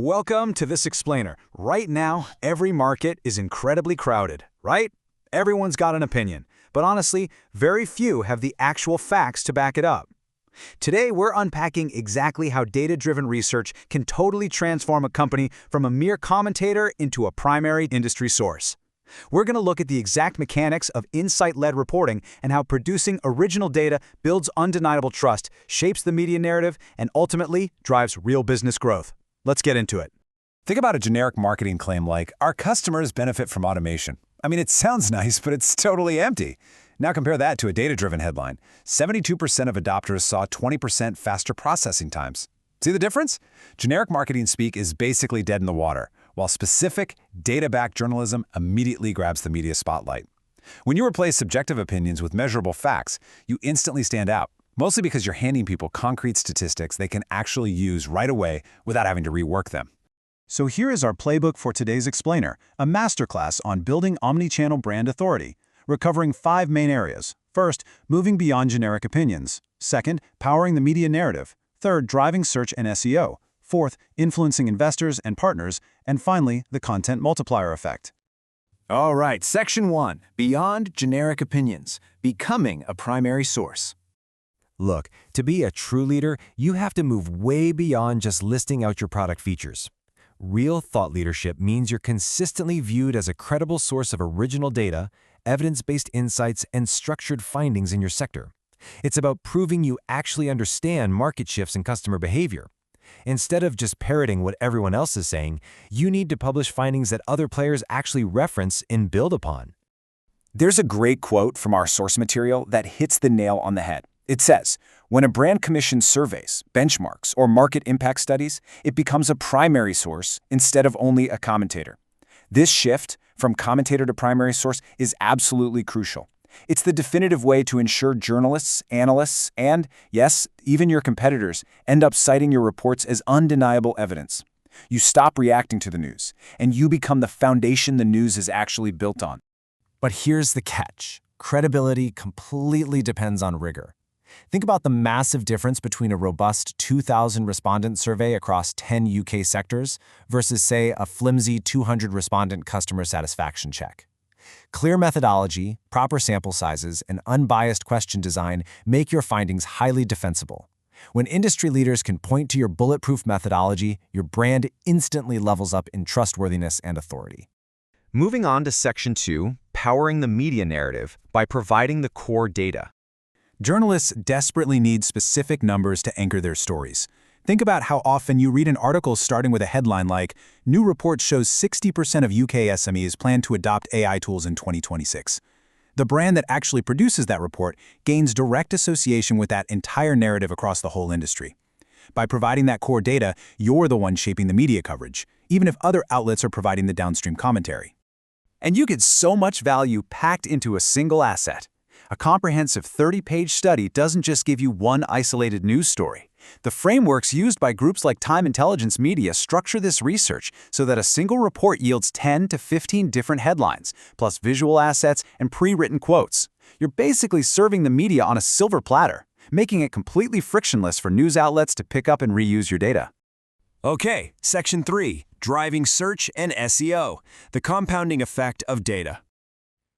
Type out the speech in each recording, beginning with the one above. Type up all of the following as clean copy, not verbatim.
Welcome to this explainer. Right now, every market is incredibly crowded, right? Everyone's got an opinion, but honestly, very few have the actual facts to back it up. Today, we're unpacking exactly how data-driven research can totally transform a company from a mere commentator into a primary industry source. We're going to look at the exact mechanics of insight-led reporting and how producing original data builds undeniable trust, shapes the media narrative, and ultimately drives real business growth. Let's get into it. Think about a generic marketing claim like, our customers benefit from automation. I mean, it sounds nice, but it's totally empty. Now compare that to a data-driven headline. 72% of adopters saw 20% faster processing times. See the difference? Generic marketing speak is basically dead in the water, while specific, data-backed journalism immediately grabs the media spotlight. When you replace subjective opinions with measurable facts, you instantly stand out, mostly because you're handing people concrete statistics they can actually use right away without having to rework them. So here is our playbook for today's explainer, a masterclass on building omnichannel brand authority, recovering 5 main areas. First, moving beyond generic opinions. Second, powering the media narrative. Third, driving search and SEO. Fourth, influencing investors and partners. And finally, the content multiplier effect. All right, Section 1, Beyond Generic Opinions, Becoming a Primary Source. Look, to be a true leader, you have to move way beyond just listing out your product features. Real thought leadership means you're consistently viewed as a credible source of original data, evidence-based insights, and structured findings in your sector. It's about proving you actually understand market shifts and customer behavior. Instead of just parroting what everyone else is saying, you need to publish findings that other players actually reference and build upon. There's a great quote from our source material that hits the nail on the head. It says, when a brand commissions surveys, benchmarks, or market impact studies, it becomes a primary source instead of only a commentator. This shift from commentator to primary source is absolutely crucial. It's the definitive way to ensure journalists, analysts, and, yes, even your competitors end up citing your reports as undeniable evidence. You stop reacting to the news, and you become the foundation the news is actually built on. But here's the catch. Credibility completely depends on rigor. Think about the massive difference between a robust 2,000 respondent survey across 10 UK sectors versus, say, a flimsy 200 respondent customer satisfaction check. Clear methodology, proper sample sizes, and unbiased question design make your findings highly defensible. When industry leaders can point to your bulletproof methodology, your brand instantly levels up in trustworthiness and authority. Moving on to Section 2, Powering the Media Narrative by providing the core data. Journalists desperately need specific numbers to anchor their stories. Think about how often you read an article starting with a headline like, "New report shows 60% of UK SMEs plan to adopt AI tools in 2026. The brand that actually produces that report gains direct association with that entire narrative across the whole industry. By providing that core data, you're the one shaping the media coverage, even if other outlets are providing the downstream commentary. And you get so much value packed into a single asset. A comprehensive 30-page study doesn't just give you one isolated news story. The frameworks used by groups like Time Intelligence Media structure this research so that a single report yields 10 to 15 different headlines, plus visual assets and pre-written quotes. You're basically serving the media on a silver platter, making it completely frictionless for news outlets to pick up and reuse your data. Okay, Section 3, Driving Search and SEO, the compounding effect of data.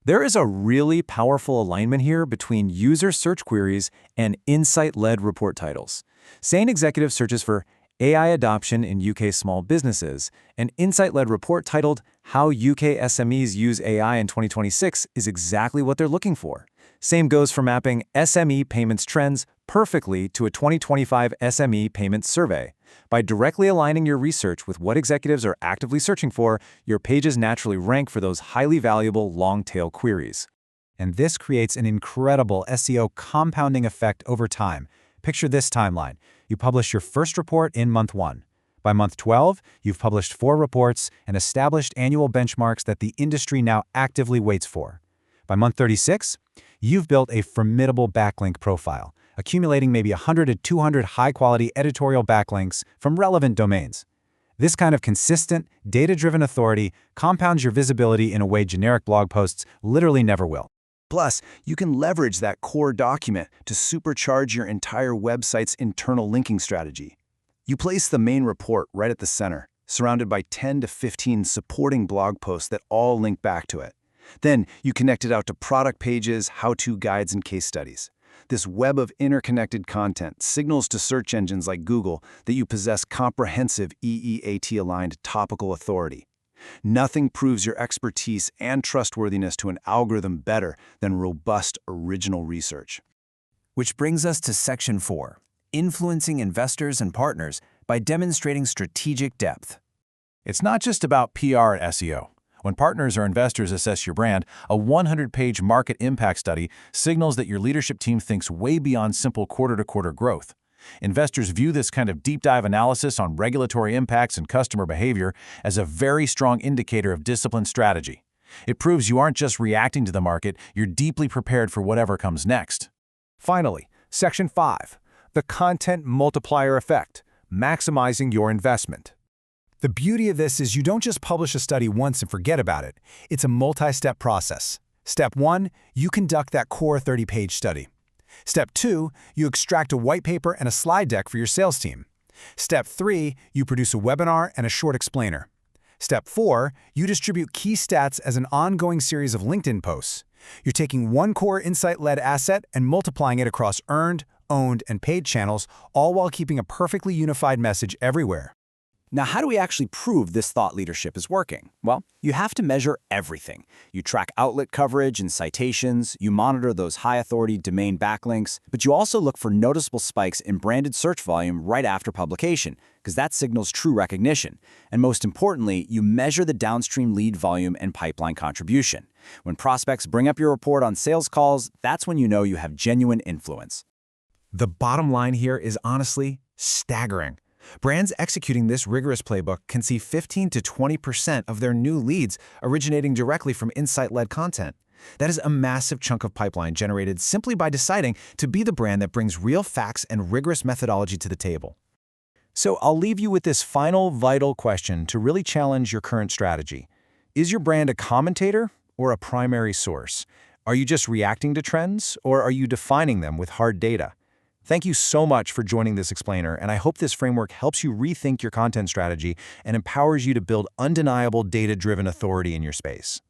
There is a really powerful alignment here between user search queries and insight-led report titles. Say an executive searches for AI adoption in UK small businesses, an insight-led report titled How UK SMEs Use AI in 2026 is exactly what they're looking for. Same goes for mapping SME payments trends perfectly to a 2025 SME payments survey. By directly aligning your research with what executives are actively searching for, your pages naturally rank for those highly valuable long-tail queries. And this creates an incredible SEO compounding effect over time. Picture this timeline. You publish your first report in month 1. By month 12, you've published 4 reports and established annual benchmarks that the industry now actively waits for. By month 36, you've built a formidable backlink profile, accumulating maybe 100 to 200 high-quality editorial backlinks from relevant domains. This kind of consistent, data-driven authority compounds your visibility in a way generic blog posts literally never will. Plus, you can leverage that core document to supercharge your entire website's internal linking strategy. You place the main report right at the center, surrounded by 10 to 15 supporting blog posts that all link back to it. Then you connect it out to product pages, how-to guides, and case studies. This web of interconnected content signals to search engines like Google that you possess comprehensive EEAT-aligned topical authority. Nothing proves your expertise and trustworthiness to an algorithm better than robust original research. Which brings us to Section 4, influencing investors and partners by demonstrating strategic depth. It's not just about PR at SEO. When partners or investors assess your brand, a 100-page market impact study signals that your leadership team thinks way beyond simple quarter-to-quarter growth. Investors view this kind of deep-dive analysis on regulatory impacts and customer behavior as a very strong indicator of disciplined strategy. It proves you aren't just reacting to the market, you're deeply prepared for whatever comes next. Finally, Section 5, the content multiplier effect, maximizing your investment. The beauty of this is you don't just publish a study once and forget about it. It's a multi-step process. Step 1, you conduct that core 30-page study. Step 2, you extract a white paper and a slide deck for your sales team. Step 3, you produce a webinar and a short explainer. Step 4, you distribute key stats as an ongoing series of LinkedIn posts. You're taking one core insight-led asset and multiplying it across earned, owned, and paid channels, all while keeping a perfectly unified message everywhere. Now, how do we actually prove this thought leadership is working? Well, you have to measure everything. You track outlet coverage and citations, you monitor those high-authority domain backlinks, but you also look for noticeable spikes in branded search volume right after publication, because that signals true recognition. And most importantly, you measure the downstream lead volume and pipeline contribution. When prospects bring up your report on sales calls, that's when you know you have genuine influence. The bottom line here is honestly staggering. Brands executing this rigorous playbook can see 15 to 20% of their new leads originating directly from insight-led content. That is a massive chunk of pipeline generated simply by deciding to be the brand that brings real facts and rigorous methodology to the table. So I'll leave you with this final vital question to really challenge your current strategy. Is your brand a commentator or a primary source? Are you just reacting to trends, or are you defining them with hard data? Thank you so much for joining this explainer, and I hope this framework helps you rethink your content strategy and empowers you to build undeniable data-driven authority in your space.